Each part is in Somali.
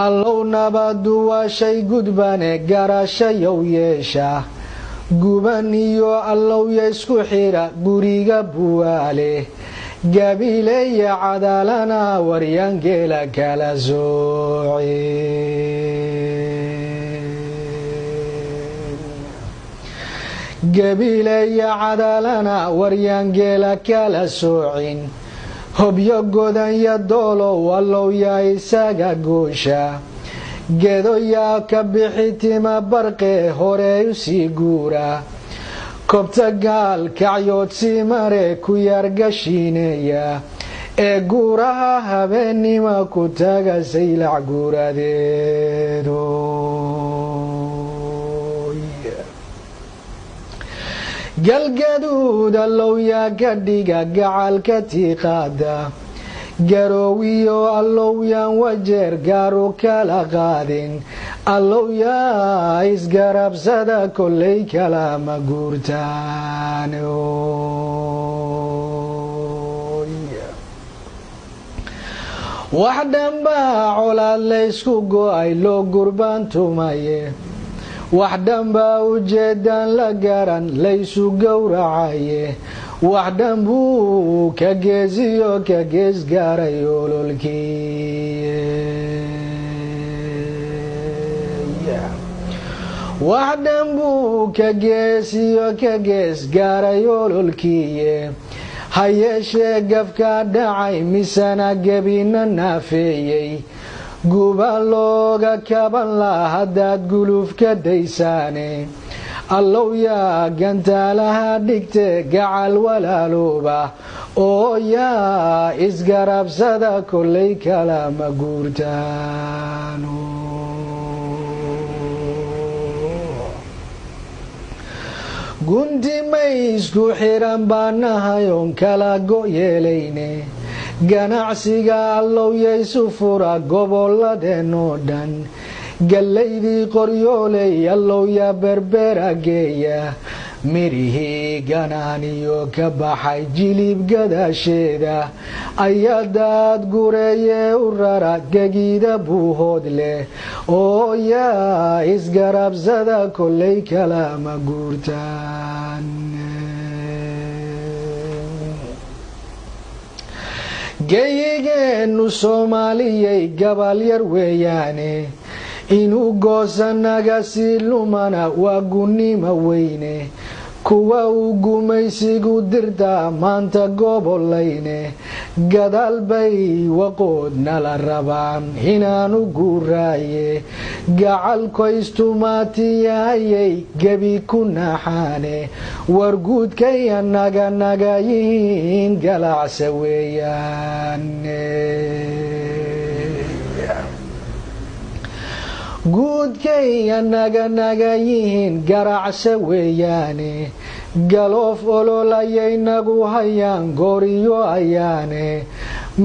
allow nabadu waa shay gudbane garashayow yeesha guban iyo allowya isku xira guriga buwaale gabileeya cadaalana waryangeela kala soocin gabileeya cadaalana waryangeela kala soocin hobyo godanya doolow allowya isaga goosha geedoyaa ka bixitima barqe hore usii guura kobta gaal kacyood sii mare ku yargashiineeya ee guuraha habeennima ku taga saylac guuradeedo galgaduud allowyaa ka dhiga gacalka tiiqaada garoowiyo allowyaan wajeer gaaru kala qaadin allowyaa isgarabsada kollay kalama guurtaan wax dhanbaa colaad laysku go'ay loo gurbaan tumaye wax dhanbaa ujeedaan la garan laysu gowracaye wax dhan buu ka geesiyo ka gees gaaray ololkii wax dhan buu ka geesiyo ka gees gaaray ololkiiye ha yeeshee gafka dhacay misana gebina naafeeyey guba looga kaban la haddaad guluf ka daysaane allowyaa gantaalaha dhigte gacal walaalooba oo yaa isgarabsada kollay kalama guurtaan gunti maysku xiran baanahay oon kala go' yeelayne ganacsiga allowyaysu fura gobolladeenoo dhan gallaydii qoryooley allowya berbera geeya mirihii ganaaniyo ka baxay jilib gadaasheeda ayadaad gureeyee u rara gegiida buuhood leh oo yaa isgarabsada kollay kalama guurtaan geyigeenu soomaaliyay gabal yar weeyaane inuu goosanaga sii lumana waa gunnima weyne kuwa uu gumaysigu dirtaa maanta gobolayne gadaal bay waqood nala rabaan inaanu guuraaye gacalkoystumaatiyayay gebi ku naxaane warguudkay anaga naga yihiin galacsa weeyaane guudkay anaga naga yihiin garacse weeyaane galoof ololayay nagu hayaan gooriyo ayaane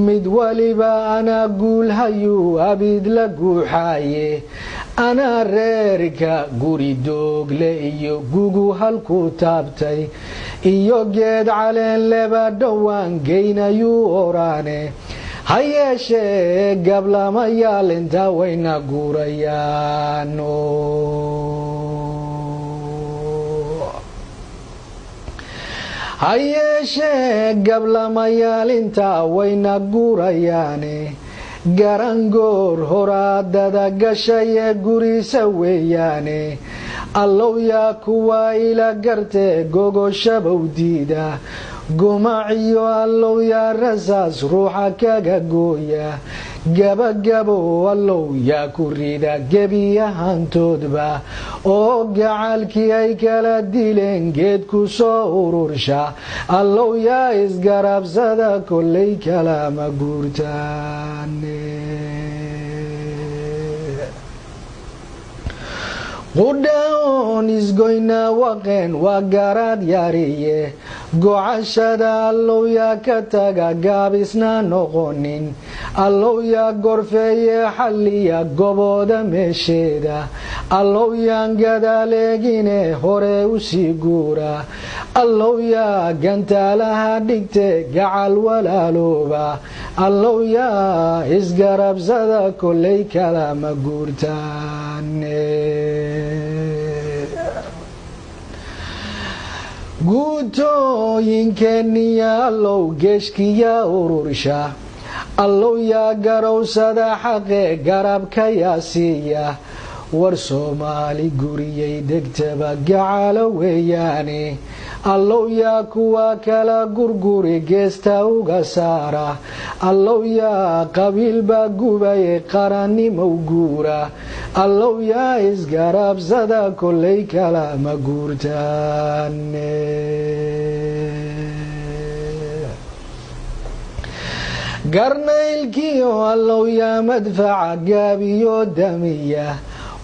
mid waliba anaa guulhayuu abid la guuxaaye anaa reerka guri doogle iyo gugu halku taabtay iyo geed caleen leba dhowaan geynayuu oraane ha yeeshee gablamayaal intaa wayna guurayaan ha yeeshee gablamayaal intaa wayna guurayaane garangoor horaadada gashaye gurisa weeyaane allowyaa kuwa ila gartee gogoshabow diida gumaciyo allowyaa rasaas ruuxa kaga gooya gabagabow allowyaa ku rida gebiyahantoodba oo gacalkii ay kala dileen geed ku soo urursha allowyaa isgarabsada kollay kalama guurtaane qudhaon isgoynaa waqeen waa garaad yaariye gocashada allowyaa ka taga gaabisna noqonin allow yaa gorfeeye xalliya gobooda meesheeda allow yaan gadaaleegine hore u sii guura allow yaa gantaalaha dhigte gacal walaalooba allow yaa isgarabsada kollay kalama guurtaane guutooyinkeeniya allow geeshkiya urursha allow yaa garowsada xaqe garabka yaa siiya war soomaali guriyay degtaba gacalo weeyaane allow yaa kuwa kala gurguri geesta uga saara allow yaa qabiilba gubaye qarannimow guura allow yaa isgarabsada kollay kalama guurtaane garnaylkiyo allow yaa madfaca gaabiyo damiya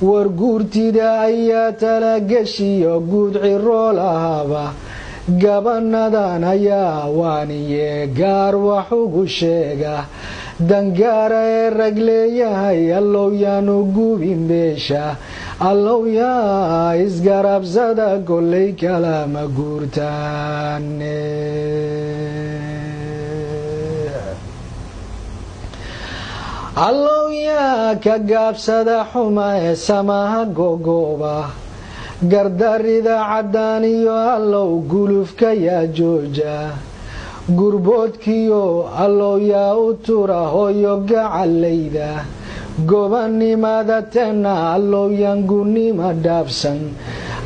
war guurtida ayaa talagashiyo guud ciroo lahaaba gabanadan ayaa waaniye gaar wax ugu sheega dangaara ee rag leeyahay allow yaanu gubin beesha allow yaa isgarabsada kollay kalama guurtaane allow yaa ka gaabsada xuma ee samaha gogooba gardarida caddaan iyo allow gulufka yaa jooja gurboodkiyo allow yaa u tura hooyo gacalayda gobannimada tenna allow yaan gunnima dhaabsan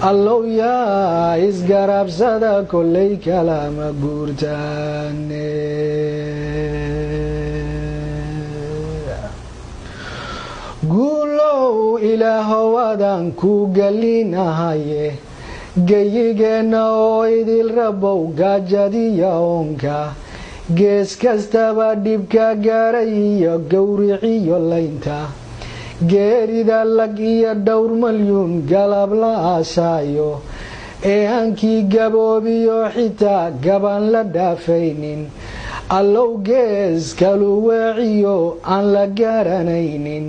allow yaa isgarabsada kollay kalama guurtaane guulow ilaahow adaan ku gelinahaye geyigeenna oo idil rabow gaajadiya oonka gees kastaba dhibka gaaray iyo gowriciyo laynta geerida lag iyo dhowr malyuun galab la aasaayo ee hankii gaboobiyo xitaa gaban la dhaafaynin allow gees kalu weeciyo aan la garanaynin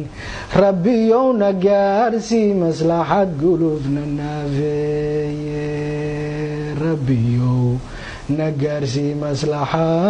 rabbiyowna gaarsii maslaxad gulufna naafeeye rabbiyow na gaarsii maslaxad